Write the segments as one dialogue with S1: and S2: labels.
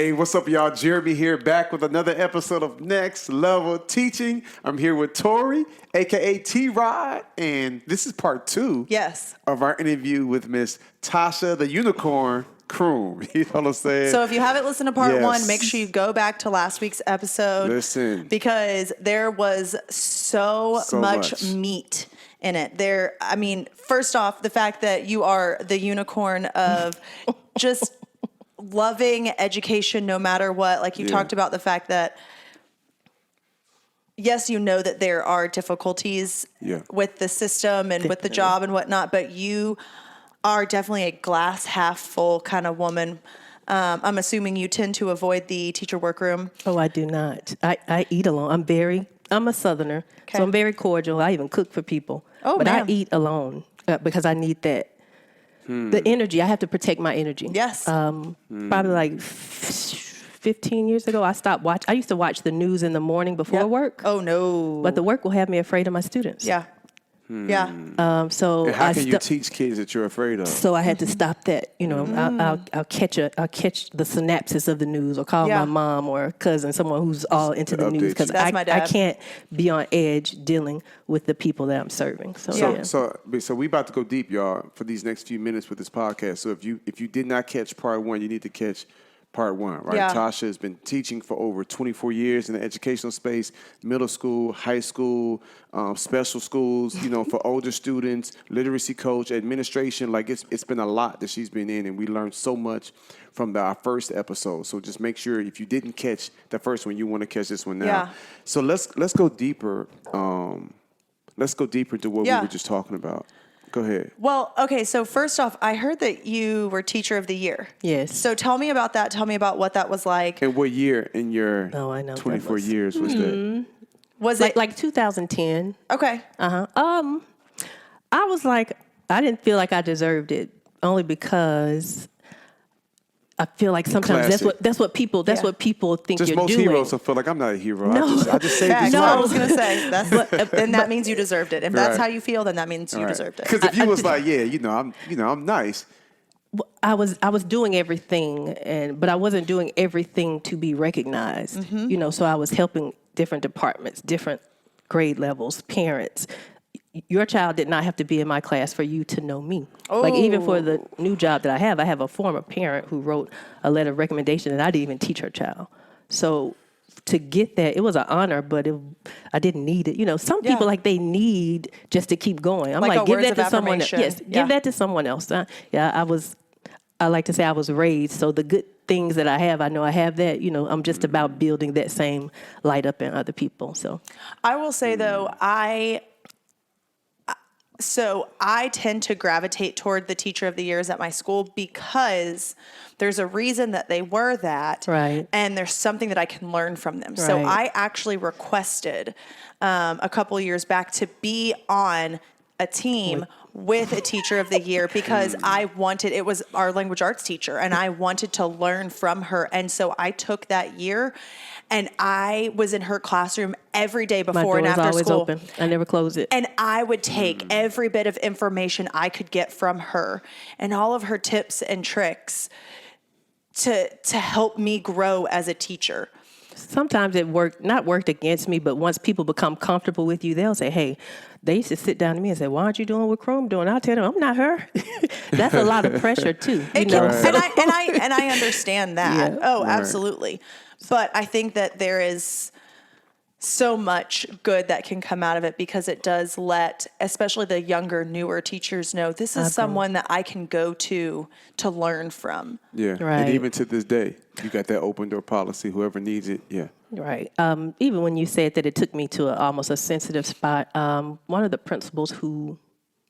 S1: Hey, what's up, y'all? Jeremy here, back with another episode of Next Level Teaching. I'm here with Tori, a.k.a. T-Rod, and this is part 2 of our interview with Miss Tosha, the Unicorn Croom. You know what I'm saying?
S2: So if you haven't listened to part 1, make sure you go back to last week's episode.
S1: Listen.
S2: Because there was so much meat in it. First off, the fact that you are the unicorn of just loving education no matter what. Like you talked about the fact that, yes, you know that there are difficulties with the system and with the job and whatnot, but you are definitely a glass half full kind of woman. I'm assuming you tend to avoid the teacher workroom.
S3: Oh, I do not. I eat alone. I'm a Southerner, so I'm very cordial. I even cook for people. But I eat alone because I need that. The energy. I have to protect my energy.
S2: Yes.
S3: Probably like 15 years ago, I used to watch the news in the morning before work.
S2: Oh, no.
S3: But the work will have me afraid of my students.
S2: Yeah. Yeah.
S3: So
S1: and how can you teach kids that you're afraid of?
S3: So I had to stop that. You know, I'll catch the synapses of the news, or call my mom or cousin, someone who's all into the news, because I can't be on edge dealing with the people that I'm serving.
S1: So we about to go deep, y'all, for these next few minutes with this podcast. So if you did not catch part 1, you need to catch part 1, right?
S2: Yeah.
S1: Tosha has been teaching for over 24 years in the educational space, middle school, high school, special schools, for older students, literacy coach, administration. Like it's been a lot that she's been in, and we learned so much from our first episode. So just make sure if you didn't catch the first one, you want to catch this one now.
S2: Yeah.
S1: So let's go deeper. Let's go deeper into what we were just talking about. Go ahead.
S2: Well, okay, so first off, I heard that you were Teacher of the Year.
S3: Yes.
S2: So tell me about that. Tell me about what that was like.
S1: And what year in your 24 years was that?
S2: Was it
S3: like 2010?
S2: Okay.
S3: I was like, I didn't feel like I deserved it, only because I feel like sometimes that's what people think
S1: just
S3: you're
S1: most
S3: doing.
S1: heroes, I feel like I'm not a hero.
S3: No.
S1: I just saved this
S2: No,
S1: life.
S2: I was going to say, then that means you deserved it. If that's how you feel, then that means you deserved it.
S1: Because if you was like, I'm nice.
S3: I was doing everything, but I wasn't doing everything to be recognized.
S2: Mm-hmm.
S3: So I was helping different departments, different grade levels, parents. Your child did not have to be in my class for you to know me.
S2: Oh.
S3: Like even for the new job that I have a former parent who wrote a letter of recommendation, and I didn't even teach her child. So to get that, it was an honor, but I didn't need it. Some people they need just to keep going. I'm like give that to someone else. Yes, give that to someone else. I like to say I was raised, so the good things that I have, I know I have that. I'm just about building that same light up in other people. So
S2: I will say though, I tend to gravitate toward the Teacher of the Years at my school because there's a reason that they were that.
S3: Right.
S2: And there's something that I can learn from them.
S3: Right.
S2: So I actually requested a couple of years back to be on a team with a Teacher of the Year because it was our language arts teacher, and I wanted to learn from her. And so I took that year, and I was in her classroom every day before and after
S3: always
S2: school.
S3: Open. I never close it.
S2: And I would take every bit of information I could get from her and all of her tips and tricks to help me grow as a teacher.
S3: Sometimes it not worked against me, but once people become comfortable with you, they'll say, hey, they used to sit down to me and say, why aren't you doing what Croom doing? I'll tell them, I'm not her. That's a lot of pressure too.
S2: And I understand that. Yeah. Oh, absolutely. But I think that there is so much good that can come out of it because it does let, especially the younger, newer teachers know this is someone that I can go to learn from.
S1: Yeah. Right. And even to this day, you got that open door policy, whoever needs it. Yeah.
S3: Right. Even when you said that it took me to almost a sensitive spot, one of the principals who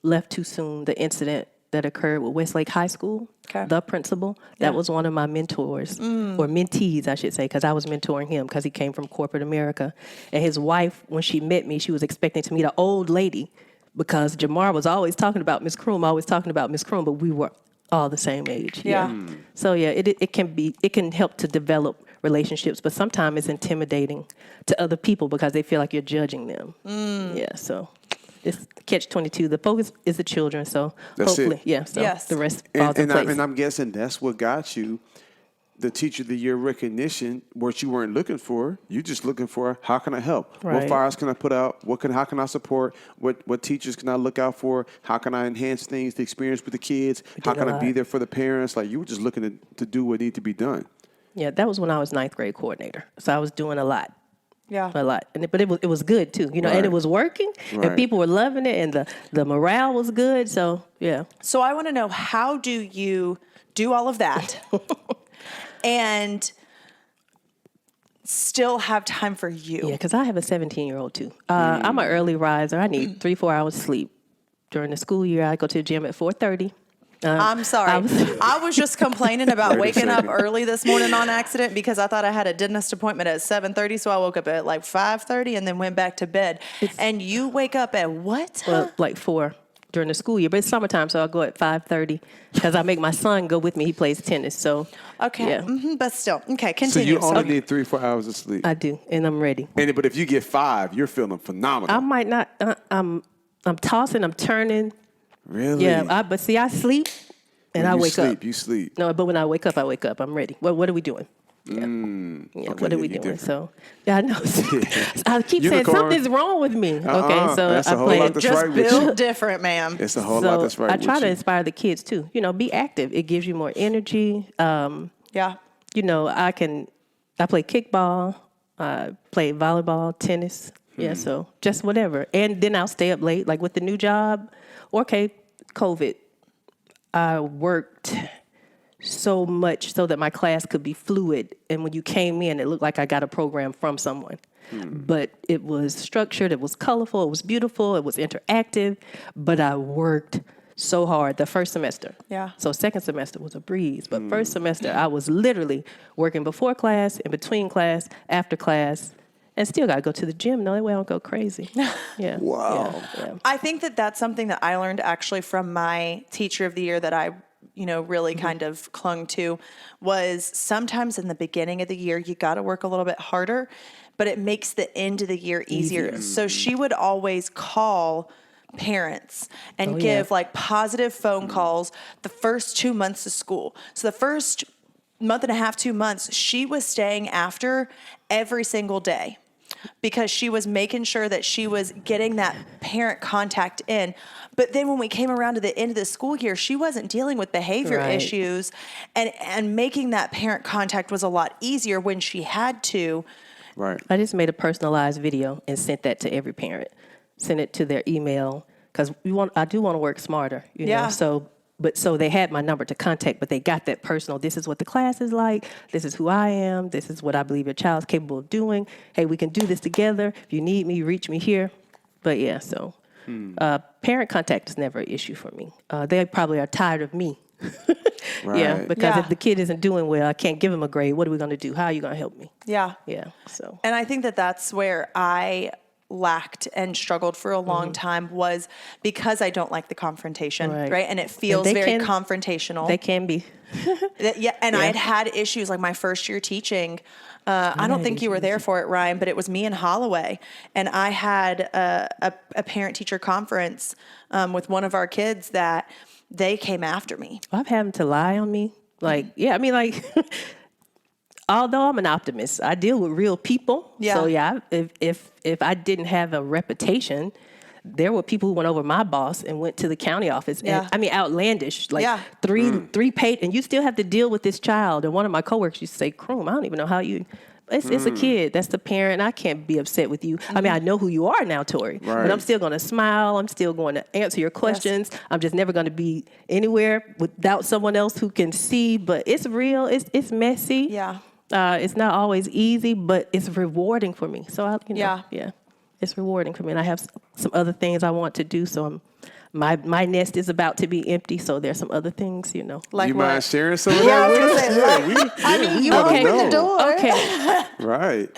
S3: left too soon, the incident that occurred with Westlake High School, the principal, that was one of my mentors, or mentees, I should say, because I was mentoring him because he came from corporate America. And his wife, when she met me, she was expecting to meet an old lady because Jamar was always talking about Miss Croom, but we were all the same age.
S2: Yeah.
S3: So it can help to develop relationships, but sometimes it's intimidating to other people because they feel like you're judging them. Yeah, so it's catch-22. The focus is the children, so
S1: that's
S3: hopefully,
S1: it.
S3: the rest falls in place.
S1: And I'm guessing that's what got you the Teacher of the Year recognition, what you weren't looking for. You're just looking for, how can I help?
S3: Right.
S1: What fires can I put out? How can I support? What teachers can I look out for? How can I enhance things, the experience with the kids? How can I be there for the parents? Like, you were just looking to do what needed to be done.
S3: Yeah, that was when I was 9th grade coordinator. So I was doing a lot.
S2: Yeah.
S3: A lot. But it was good too, and it was working and people were loving it and the morale was good. So, yeah.
S2: So I want to know, how do you do all of that and still have time for you?
S3: Yeah, because I have a 17-year-old too. I'm an early riser. I need 3-4 hours sleep. During the school year, I go to the gym at 4:30.
S2: I'm sorry. I was just complaining about waking up
S1: second.
S2: early this morning on accident because I thought I had a dentist appointment at 7:30, so I woke up at like 5:30 and then went back to bed. And you wake up at what time?
S3: Well, like 4 during the school year, but it's summertime, so I'll go at 5:30 because I make my son go with me. He plays tennis, so
S2: Okay,
S3: yeah.
S2: but still, okay,
S1: So
S2: continue.
S1: you only need 3-4 hours of sleep.
S3: I do, and I'm ready.
S1: But if you get 5, you're feeling phenomenal.
S3: I might not. I'm tossing. I'm turning.
S1: Really?
S3: Yeah, but see, I sleep and I wake up.
S1: You sleep.
S3: No, but when I wake up, I'm ready. What are we doing? Yeah.
S1: Okay,
S3: what are we
S1: you're
S3: doing?
S1: different.
S3: So, yeah, I know. I keep saying
S1: Unicorn.
S3: something's wrong with me. Okay, so
S1: That's
S3: I
S1: a whole
S3: play.
S1: lot that's
S2: Just
S1: right with you.
S2: built different, ma'am.
S1: It's a whole lot that's right
S3: I
S1: with
S3: try to
S1: you.
S3: inspire the kids too. Be active. It gives you more energy.
S2: Yeah.
S3: I play kickball, play volleyball, tennis. Yeah, so just whatever. And then I'll stay up late, like with the new job. COVID, I worked so much so that my class could be fluid. And when you came in, it looked like I got a program from someone. But it was structured, it was colorful, it was beautiful, it was interactive. But I worked so hard the first semester.
S2: Yeah.
S3: So second semester was a breeze. But first semester, I was literally working before class, in between class, after class, and still got to go to the gym. No, that way I don't go crazy. Yeah.
S1: Wow.
S3: Yeah.
S2: I think that that's something that I learned actually from my Teacher of the Year that I really kind of clung to, was sometimes in the beginning of the year, you got to work a little bit harder, but it makes the end of the year easier. So she would always call parents and give like positive phone calls the first 2 months of school. So the first month and a half, 2 months, she was staying after every single day, because she was making sure that she was getting that parent contact in. But then when we came around to the end of the school year, she wasn't dealing with behavior issues, and making that parent contact was a lot easier when she had to.
S1: Right.
S3: I just made a personalized video and sent that to every parent. Sent it to their email, because I do want to work smarter, you know. So they had my number to contact, but they got that personal. This is what the class is like. This is who I am. This is what I believe your child's capable of doing. Hey, we can do this together. If you need me, reach me here. But yeah, so parent contact is never an issue for me. They probably are tired of me. Yeah, because if the kid isn't doing well, I can't give him a grade. What are we going to do? How are you going to help me?
S2: Yeah.
S3: Yeah, so.
S2: And I think that that's where I lacked and struggled for a long time, was because I don't like the confrontation, right? And it feels very confrontational.
S3: They can be.
S2: I had issues like my first year teaching. I don't think you were there for it, Ryan, but it was me and Holloway. And I had a parent-teacher conference with one of our kids that they came after me.
S3: I've had them to lie on me. Although I'm an optimist, I deal with real people.
S2: Yeah.
S3: So if I didn't have a reputation, there were people who went over my boss and went to the county office. And, I mean, outlandish, like three page, and you still have to deal with this child. And one of my coworkers used to say, "Croom, I don't even know how you." It's a kid. That's the parent. I can't be upset with you. I mean, I know who you are now, Tori. But I'm still going to smile. I'm still going to answer your questions. I'm just never going to be anywhere without someone else who can see. But it's real. It's messy.
S2: Yeah.
S3: It's not always easy, but it's rewarding for me. So it's rewarding for me. And I have some other things I want to do. So my nest is about to be empty. So there's some other things, you know.
S2: Like
S1: you
S2: what?
S1: mind sharing some of that with us?
S2: You
S1: wanna
S2: open the
S1: know.
S2: door.
S3: Okay.
S1: Right.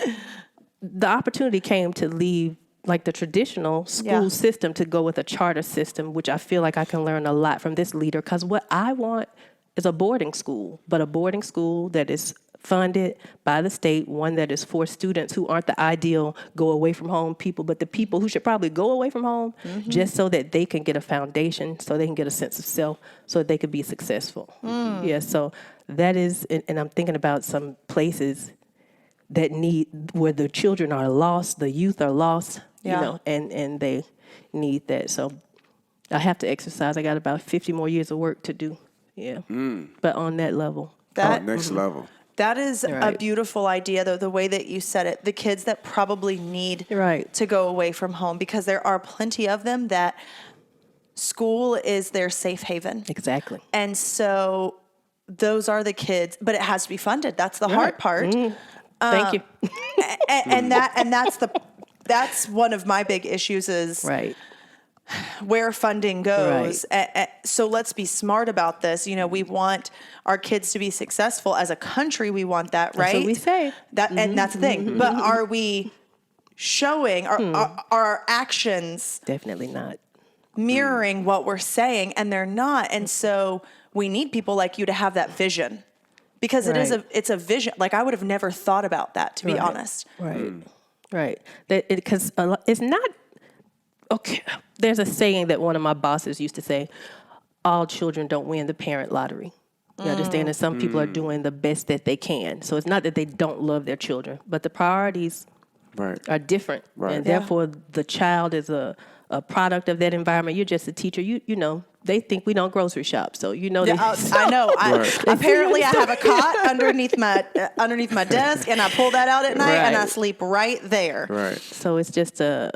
S3: The opportunity came to leave like the traditional school system to go with a charter system, which I feel like I can learn a lot from this leader. Because what I want is a boarding school, but a boarding school that is funded by the state, one that is for students who aren't the ideal go away from home people, but the people who should probably go away from home just so that they can get a foundation, so they can get a sense of self, so that they could be successful. Yeah, so that is, and I'm thinking about some places that need, where the children are lost, the youth are lost, you know, and they need that. So I have to exercise. I got about 50 more years of work to do. Yeah. But on that level.
S1: Next level.
S2: That is a beautiful idea, though, the way that you said it. The kids that probably need to go away from home, because there are plenty of them that school is their safe haven.
S3: Exactly.
S2: And so those are the kids, but it has to be funded. That's the hard part.
S3: Thank you.
S2: And that's one of my big issues is where funding goes. So let's be smart about this. You know, we want our kids to be successful as a country. We want that, right?
S3: That's what we say.
S2: That, and that's the thing. But are we showing, are our actions
S3: definitely not
S2: mirroring what we're saying? And they're not. And so we need people like you to have that vision, because it's a vision. Like, I would have never thought about that, to be honest.
S3: Right. Because it's not, okay, there's a saying that one of my bosses used to say, all children don't win the parent lottery. You understand that some people are doing the best that they can. So it's not that they don't love their children, but the priorities are different. And therefore, the child is a product of that environment. You're just a teacher. You know, they think we don't grocery shop. So, you know.
S2: I know. Apparently, I have a cot underneath my desk, and I pull that out at night, and I sleep right there.
S3: So it's just a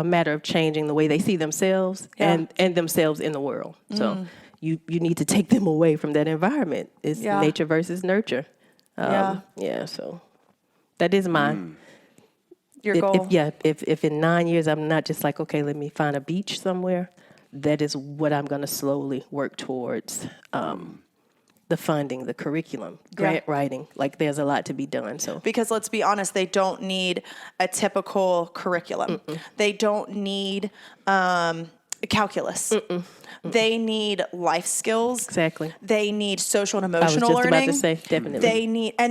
S3: matter of changing the way they see themselves and themselves in the world. So you need to take them away from that environment. It's nature versus nurture. So that is mine.
S2: Your goal.
S3: If in 9 years I'm not just like, okay, let me find a beach somewhere, that is what I'm going to slowly work towards. The funding, the curriculum, grant writing, like there's a lot to be done. So
S2: because let's be honest, they don't need a typical curriculum. They don't need calculus. They need life skills.
S3: Exactly.
S2: They need social and emotional
S3: I was just
S2: learning.
S3: about to say, definitely.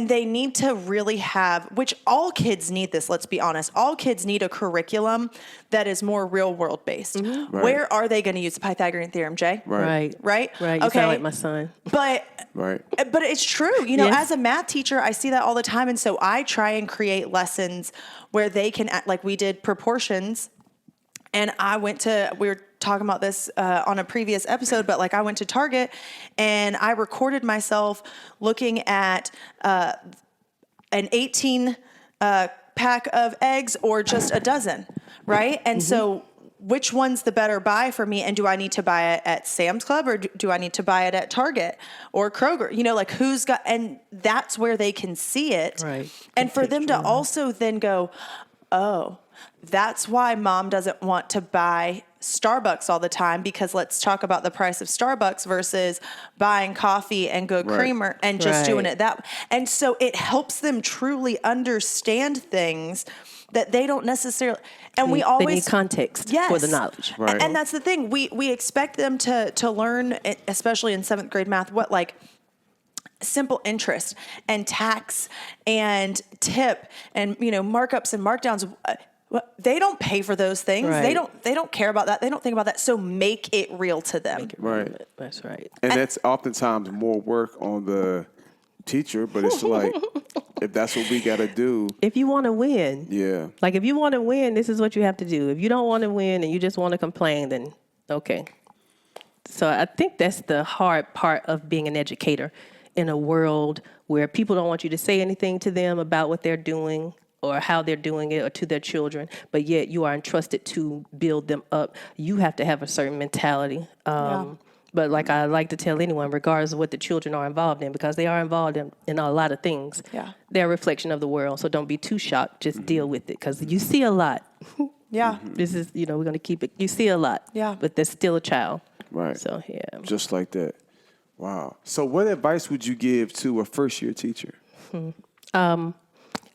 S2: They need to really have, which all kids need this, let's be honest. All kids need a curriculum that is more real world based. Where are they going to use the Pythagorean theorem, Jay?
S3: Right.
S2: You
S3: sound like my son.
S2: But it's true. You know, as a math teacher, I see that all the time. And so I try and create lessons where they can, like we did proportions. And we were talking about this on a previous episode, but like I went to Target and I recorded myself looking at an 18 pack of eggs or just a dozen, right? And so which one's the better buy for me? And do I need to buy it at Sam's Club or do I need to buy it at Target or Kroger? You know, like who's got, and that's where they can see it. And for them to also then go, oh, that's why mom doesn't want to buy Starbucks all the time, because let's talk about the price of Starbucks versus buying coffee and good creamer and just doing it that way. And so it helps them truly understand things that they don't necessarily, and we always
S3: need context for the knowledge.
S2: And that's the thing. We expect them to learn, especially in 7th grade math, what like simple interest and tax and tip and, you know, markups and markdowns. They don't pay for those things. They don't care about that. They don't think about that. So make it real to them.
S3: That's right.
S1: And that's oftentimes more work on the teacher, but it's like, if that's what we got to do.
S3: If you want to win. Like if you want to win, this is what you have to do. If you don't want to win and you just want to complain, then okay. So I think that's the hard part of being an educator in a world where people don't want you to say anything to them about what they're doing or how they're doing it or to their children, but yet you are entrusted to build them up. You have to have a certain mentality. But like I like to tell anyone, regardless of what the children are involved in, because they are involved in a lot of things, they're a reflection of the world. So don't be too shocked. Just deal with it, because you see a lot. This is, you know, we're going to keep it. You see a lot, but there's still a child. So,
S1: Just like that. Wow. So what advice would you give to a first-year teacher?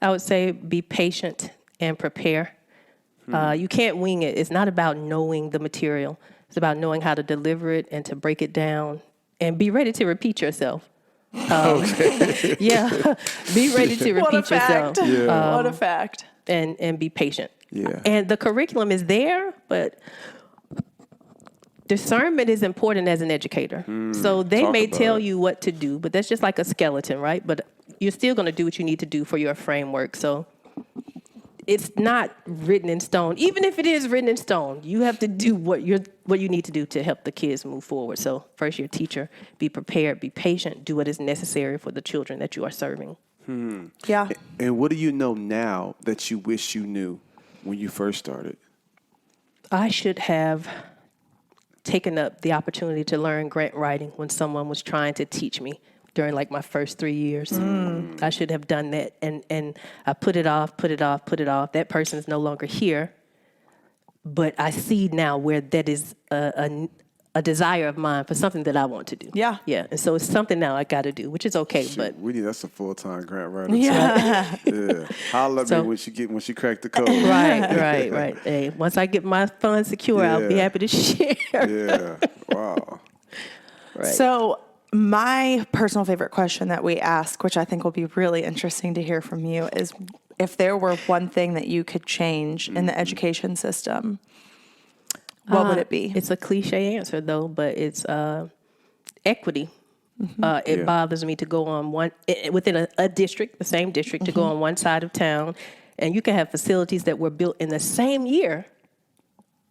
S3: I would say be patient and prepare. You can't wing it. It's not about knowing the material. It's about knowing how to deliver it and to break it down and be ready to repeat yourself. Yeah, be ready to
S2: What a
S3: repeat yourself.
S2: fact.
S1: Yeah.
S2: What a fact.
S3: And be patient.
S1: Yeah.
S3: And the curriculum is there, but discernment is important as an educator. So they
S1: talk
S3: may
S1: about
S3: tell
S1: it.
S3: you what to do, but that's just like a skeleton, right? But you're still going to do what you need to do for your framework. So it's not written in stone. Even if it is written in stone, you have to do what you need to do to help the kids move forward. So first, your teacher, be prepared, be patient, do what is necessary for the children that you are serving.
S2: Yeah.
S1: And what do you know now that you wish you knew when you first started?
S3: I should have taken up the opportunity to learn grant writing when someone was trying to teach me during like my first 3 years. I should have done that. And I put it off. That person is no longer here. But I see now where that is a desire of mine for something that I want to do.
S2: Yeah.
S3: Yeah. And so it's something now I got to do, which is okay. But
S1: That's a full-time grant writer.
S2: Yeah.
S1: Yeah. Holla at
S3: So-
S1: me when she cracked the code.
S3: right. Hey, once I get my funds secure, I'll be
S1: Yeah.
S3: happy to share.
S1: Yeah. Wow.
S3: Right.
S2: So my personal favorite question that we ask, which I think will be really interesting to hear from you, is if there were one thing that you could change in the education system, what would it be?
S3: It's a cliche answer, though, but it's equity. It
S1: Yeah.
S3: bothers me to go on within a district, the same district, to go on one side of town, and you can have facilities that were built in the same year,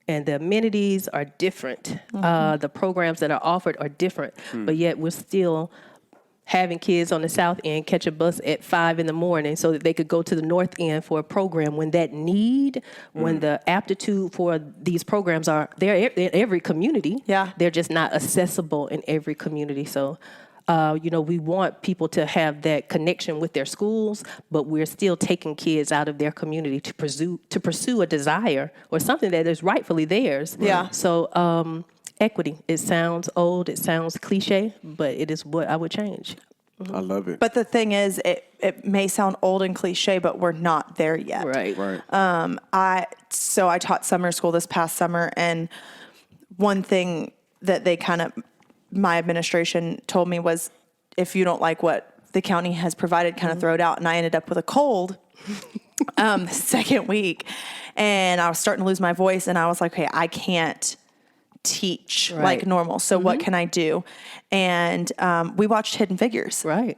S3: and the amenities are different. The programs that are offered are different, but yet we're still having kids on the south end catch a bus at 5 a.m. so that they could go to the north end for a program when when the aptitude for these programs are there in every community.
S2: Yeah.
S3: They're just not accessible in every community. So, we want people to have that connection with their schools, but we're still taking kids out of their community to pursue a desire or something that is rightfully theirs.
S2: Yeah.
S3: So, equity. It sounds old. It sounds cliche, but it is what I would change.
S1: I love it.
S2: But the thing is, it may sound old and cliche, but we're not there yet.
S3: Right.
S1: Right.
S2: So I taught summer school this past summer, and one thing that my administration told me was, if you don't like what the county has provided, kind of throw it out. And I ended up with a cold the second week, and I was starting to lose my voice, and I was like, okay, I can't teach like normal. So what can I do? And we watched Hidden Figures.
S3: Right.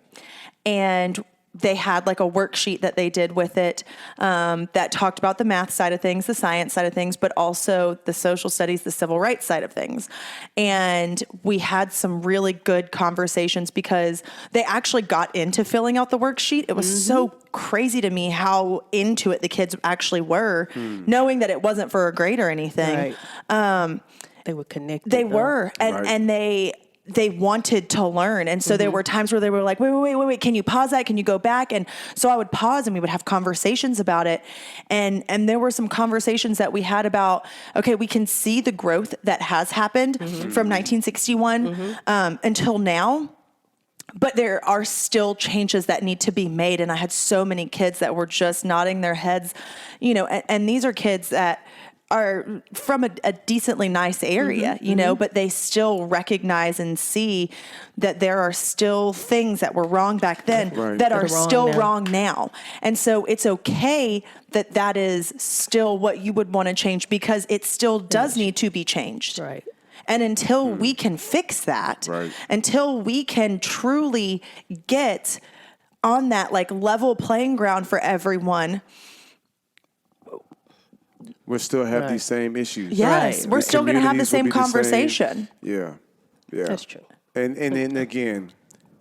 S2: And they had like a worksheet that they did with it that talked about the math side of things, the science side of things, but also the social studies, the civil rights side of things. And we had some really good conversations because they actually got into filling out the worksheet. It was so crazy to me how into it the kids actually were, knowing that it wasn't for a grade or anything.
S3: Right. They were connected.
S2: They
S3: though.
S2: were, and they wanted to learn. And so there were times where they were like, wait, can you pause that? Can you go back? And so I would pause and we would have conversations about it. And there were some conversations that we had about, okay, we can see the growth that has happened from 1961 until now. But there are still changes that need to be made. And I had so many kids that were just nodding their heads, and these are kids that are from a decently nice area, but they still recognize and see that there are still things that were wrong back then that are still wrong now. And so it's okay that is still what you would want to change, because it still does need to be changed.
S3: Right.
S2: And until we can fix that, until we can truly get on that like level playing ground for everyone,
S1: We'll still have these same issues.
S2: yes,
S3: Right.
S2: we're still going to have the
S1: communities will
S2: same
S1: be the
S2: conversation.
S1: Yeah.
S3: That's true.
S1: And then again,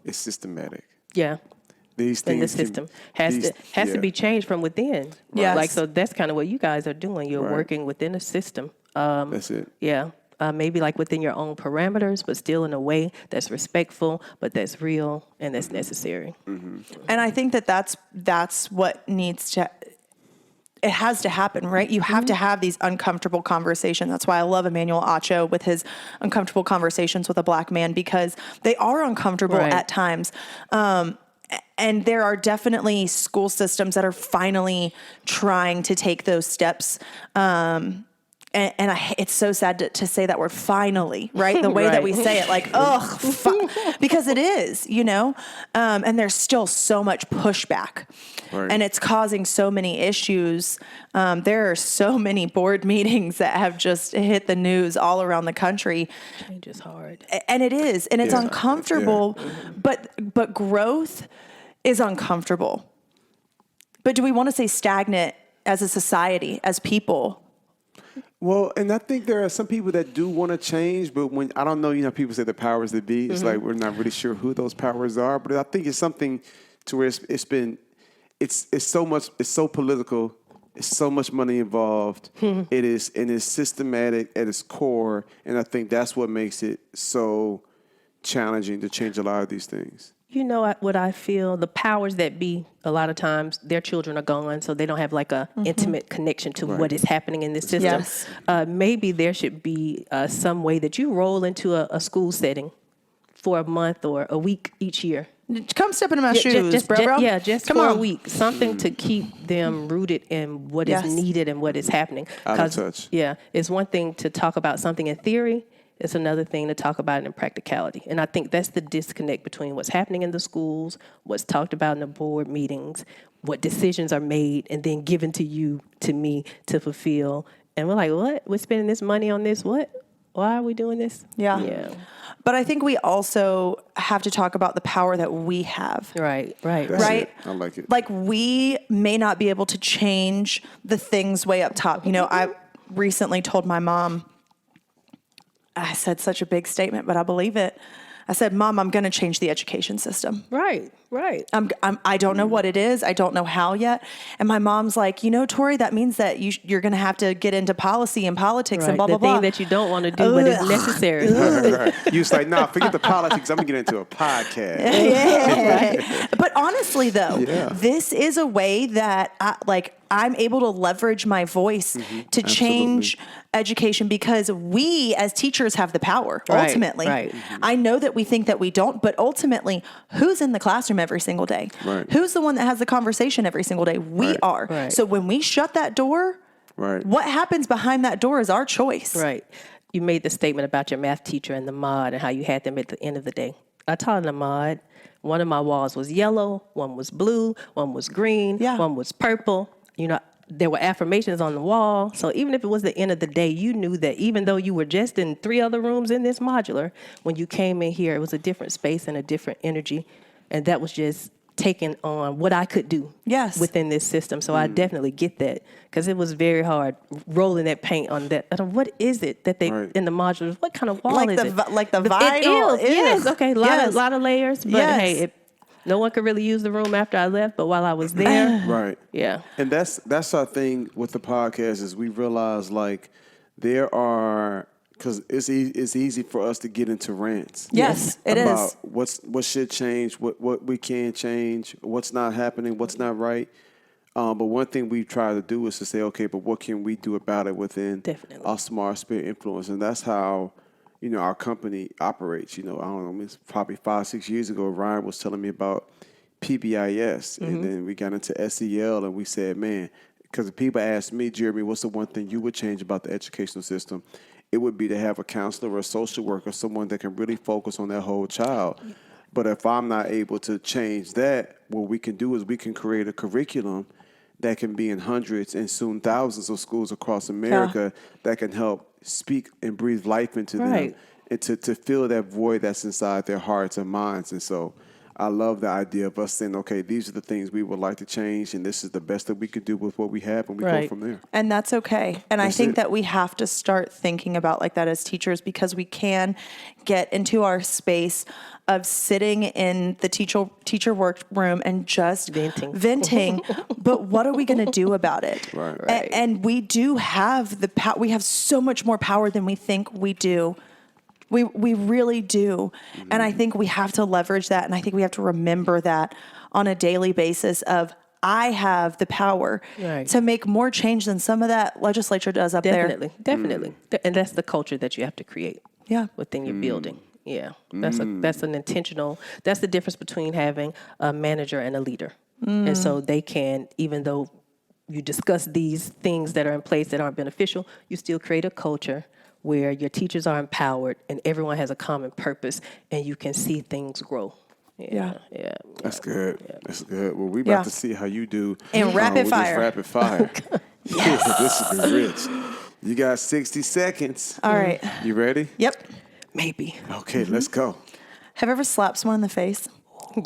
S1: it's systematic.
S3: Yeah.
S1: These things
S3: And the system has to be changed from within.
S2: Yes.
S3: Like, so that's kind of what you guys are doing. You're working within a system.
S1: That's it.
S3: Yeah. Maybe like within your own parameters, but still in a way that's respectful, but that's real and that's necessary.
S2: And I think that's what needs to, it has to happen, right? You have to have these uncomfortable conversations. That's why I love Emmanuel Acho with his uncomfortable conversations with a black man, because they are uncomfortable at times. And there are definitely school systems that are finally trying to take those steps. and it's so sad to say that word finally, right? The way that we say it, like, because it is, and there's still so much pushback.
S1: Right.
S2: And it's causing so many issues. There are so many board meetings that have just hit the news all around the country.
S3: Change is hard.
S2: And it is, and it's uncomfortable, but growth is uncomfortable. But do we want to stay stagnant as a society, as people?
S1: Well, and I think there are some people that do want to change, but when I don't know, people say the powers that be. It's like we're not really sure who those powers are. But I think it's something to where it's so political. It's so much money involved. It is systematic at its core, and I think that's what makes it so challenging to change a lot of these things.
S3: What I feel, the powers that be, a lot of times their children are gone, so they don't have like a intimate connection to what is happening in this system.
S2: Yes.
S3: Maybe there should be some way that you roll into a school setting for a month or a week each year.
S2: Come step into my shoes, bro.
S3: Yeah, just
S2: Come
S3: for
S2: on.
S3: a week. Something to keep them rooted in what is needed and what is happening.
S1: Out of touch.
S3: Yeah, it's one thing to talk about something in theory. It's another thing to talk about it in practicality. And I think that's the disconnect between what's happening in the schools, what's talked about in the board meetings, what decisions are made and then given to you, to me, to fulfill. And we're like, what? We're spending this money on this? What? Why are we doing this?
S2: Yeah. But I think we also have to talk about the power that we have.
S3: Right.
S1: Right? I like it.
S2: Like, we may not be able to change the things way up top. I recently told my mom, I said such a big statement, but I believe it. I said, Mom, I'm going to change the education system.
S3: Right.
S2: I don't know what it is. I don't know how yet. And my mom's like, Tori, that means that you're going to have to get into policy and politics and blah, blah, blah.
S3: The thing that you don't want to do, but it's necessary.
S1: Right. You was like, nah, forget the politics. I'm going to get into a podcast.
S2: Yeah. But honestly, though, this is a way that I'm able to leverage my voice to change education, because we as teachers have the power, ultimately.
S3: Right.
S2: I know that we think that we don't, but ultimately, who's in the classroom every single day?
S1: Right.
S2: Who's the one that has the conversation every single day? We are.
S3: Right.
S2: So when we shut that door, what happens behind that door is our choice.
S3: Right. You made the statement about your math teacher and the mod and how you had them at the end of the day. I taught in the mod. One of my walls was yellow, one was blue, one was green, one was purple. There were affirmations on the wall. So even if it was the end of the day, you knew that even though you were just in 3 other rooms in this modular, when you came in here, it was a different space and a different energy. And that was just taking on what I could do within this system. So I definitely get that, because it was very hard rolling that paint on that. What is it that they in the modulars? What kind of wall is it?
S2: Like the vinyl.
S3: Yes. Okay. A lot of layers. But hey, no one could really use the room after I left, but while I was there.
S1: Right.
S3: Yeah.
S1: And that's our thing with the podcast, is we realize there are, because it's easy for us to get into rants.
S2: Yes, it is.
S1: About what should change, what we can change, what's not happening, what's not right. But one thing we try to do is to say, okay, but what can we do about it within our smart spirit influence? And that's how our company operates. I don't know, it's probably 5-6 years ago, Ryan was telling me about PBIS, and then we got into SEL, and we said, man, because people asked me, Jeremy, what's the one thing you would change about the educational system? It would be to have a counselor or a social worker, someone that can really focus on their whole child. But if I'm not able to change that, what we can do is we can create a curriculum that can be in hundreds and soon thousands of schools across America that can help speak and breathe life into them, and to fill that void that's inside their hearts and minds. And so I love the idea of us saying, okay, these are the things we would like to change, and this is the best that we could do with what we have, and we go from there.
S2: And that's okay. And I think that we have to start thinking about like that as teachers, because we can get into our space of sitting in the teacher workroom and just venting. But what are we going to do about it?
S1: Right.
S2: And we do have the power. We have so much more power than we think we do. We really do. And I think we have to leverage that. And I think we have to remember that on a daily basis of, I have the power to make more change than some of that legislature does up there.
S3: Definitely. And that's the culture that you have to create within your building. Yeah, that's an intentional, that's the difference between having a manager and a leader. And so they can, even though you discuss these things that are in place that aren't beneficial, you still create a culture where your teachers are empowered and everyone has a common purpose and you can see things grow.
S2: Yeah.
S1: That's good. That's good. Well, we
S2: Yeah.
S1: about to see how you do
S2: In rapid
S1: with
S2: fire.
S1: This rapid fire. Yes. This has been rich. You got 60 seconds.
S2: All right.
S1: You ready?
S2: Yep.
S3: Maybe.
S1: Okay, let's go.
S2: Have you ever slapped someone in the face?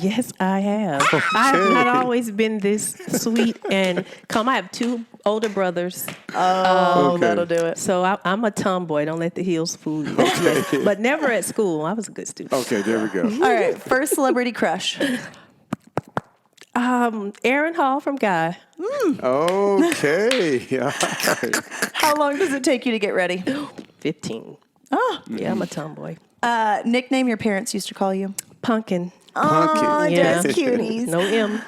S3: Yes, I have. I have not always been this sweet and calm. I have 2 older brothers.
S2: Oh,
S1: Okay.
S2: that'll do it.
S3: So I'm a tomboy. Don't let the heels fool you. But never at school. I was a good student.
S1: Okay, there we go.
S2: All right. First celebrity crush.
S3: Aaron Hall from Guy.
S1: Okay. All right.
S2: How long does it take you to get ready?
S3: 15.
S2: Oh.
S3: Yeah, I'm a tomboy.
S2: Nickname your parents used to call you?
S3: Pumpkin.
S1: Pumpkin.
S2: Oh,
S3: Yeah.
S2: just cuties.
S3: No M.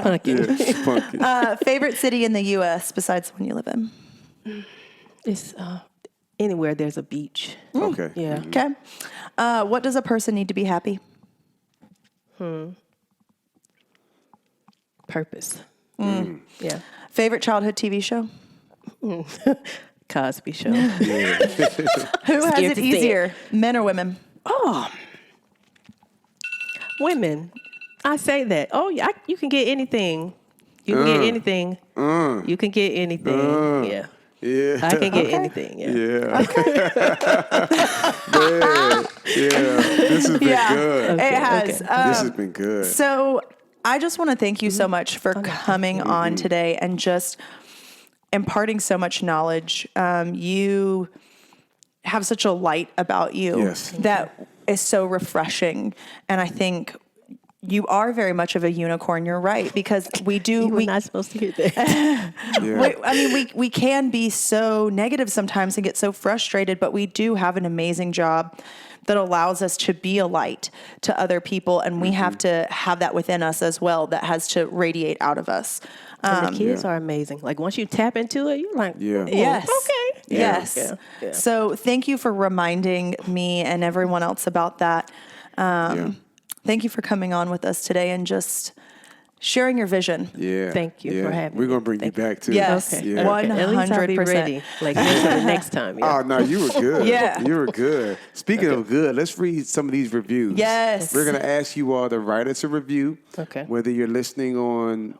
S3: Pumpkin.
S1: Yeah, pumpkin.
S2: Favorite city in the U.S. besides the one you live in?
S3: It's anywhere there's a beach.
S1: Okay.
S3: Yeah.
S2: Okay. What does a person need to be happy?
S3: Purpose. Yeah.
S2: Favorite childhood TV show?
S3: Cosby Show.
S2: Who has
S3: Scared
S2: it
S3: to say
S2: easier, men or women?
S3: Women. I say that. Oh, yeah. You can get anything. You can get anything. You can get anything. Yeah.
S1: Yeah.
S3: I can get anything. Yeah.
S1: Yeah. Man, yeah. This has been good.
S2: It has.
S3: Okay.
S1: This has been good.
S2: So I just want to thank you so much for coming on today and just imparting so much knowledge. You have such a light about you
S1: Yes.
S2: that is so refreshing. And I think you are very much of a unicorn. You're right, because we do.
S3: We're not supposed to hear that.
S1: Yeah.
S2: we can be so negative sometimes and get so frustrated, but we do have an amazing job that allows us to be a light to other people. And we have to have that within us as well, that has to radiate out of us.
S3: And the kids are amazing. Like once you tap into it, you're like,
S1: Yeah.
S3: oh,
S2: Yes.
S3: okay.
S2: Yes.
S3: Yeah.
S2: So thank you for reminding me and everyone else about that.
S1: Yeah.
S2: Thank you for coming on with us today and just sharing your vision.
S1: Yeah.
S3: Thank you for having
S1: We're
S3: me.
S1: going to bring
S3: Thank
S1: you back too.
S2: Yes.
S3: Okay.
S1: Yeah.
S3: Okay. At least I'll be
S2: 100%.
S3: ready. Like for the next time. Yeah.
S1: Oh, no, you were good.
S2: Yeah.
S1: You were good. Speaking of good, let's read some of these reviews.
S2: Yes.
S1: We're going to ask you all to write us a review.
S3: Okay.
S1: Whether you're listening on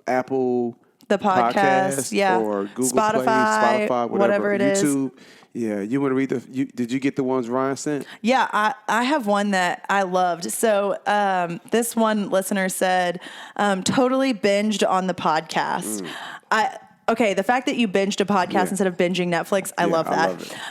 S1: Apple
S2: The podcast, yeah.
S1: or Google
S2: Spotify,
S1: Play, Spotify,
S2: whatever it is.
S1: YouTube. Yeah, you want to read did you get the ones Ryan sent?
S2: Yeah, I have one that I loved. So this one listener said, totally binged on the podcast. The fact that you binged a podcast instead of binging Netflix, I love that.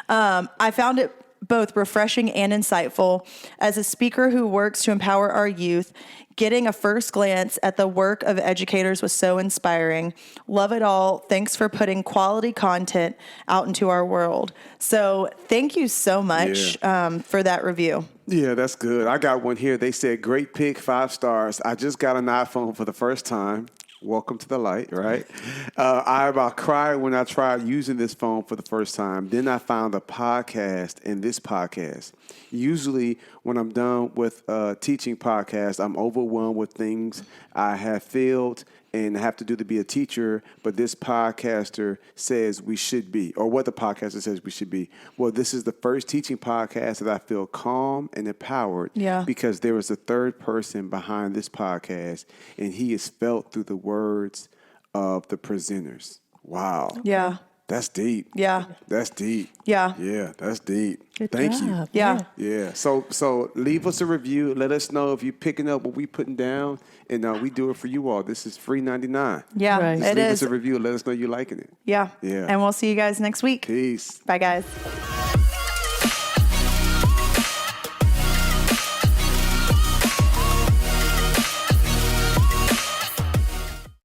S1: I love it.
S2: I found it both refreshing and insightful. As a speaker who works to empower our youth, getting a first glance at the work of educators was so inspiring. Love it all. Thanks for putting quality content out into our world. So thank you so much for that review.
S1: Yeah, that's good. I got one here. They said, great pick, 5 stars. I just got an iPhone for the first time. Welcome to the light, right? I about cried when I tried using this phone for the first time. Then I found a podcast and this podcast. Usually when I'm done with teaching podcasts, I'm overwhelmed with things I have failed and have to do to be a teacher, but this podcaster says we should be, or what the podcaster says we should be. Well, this is the first teaching podcast that I feel calm and empowered because there is a third person behind this podcast, and he is felt through the words of the presenters. Wow.
S2: Yeah.
S1: That's deep.
S2: Yeah.
S1: That's deep.
S2: Yeah.
S1: Yeah, that's deep.
S3: Good
S1: Thank
S3: job.
S1: you.
S2: Yeah.
S1: Yeah. So leave us a review. Let us know if you're picking up what we putting down, and we do it for you all. This is free 99.
S2: Yeah,
S3: Right.
S1: Just
S2: it
S1: leave
S2: is.
S1: us a review. Let us know you're liking it.
S2: Yeah.
S1: Yeah.
S2: And we'll see you guys next week.
S1: Peace.
S2: Bye, guys.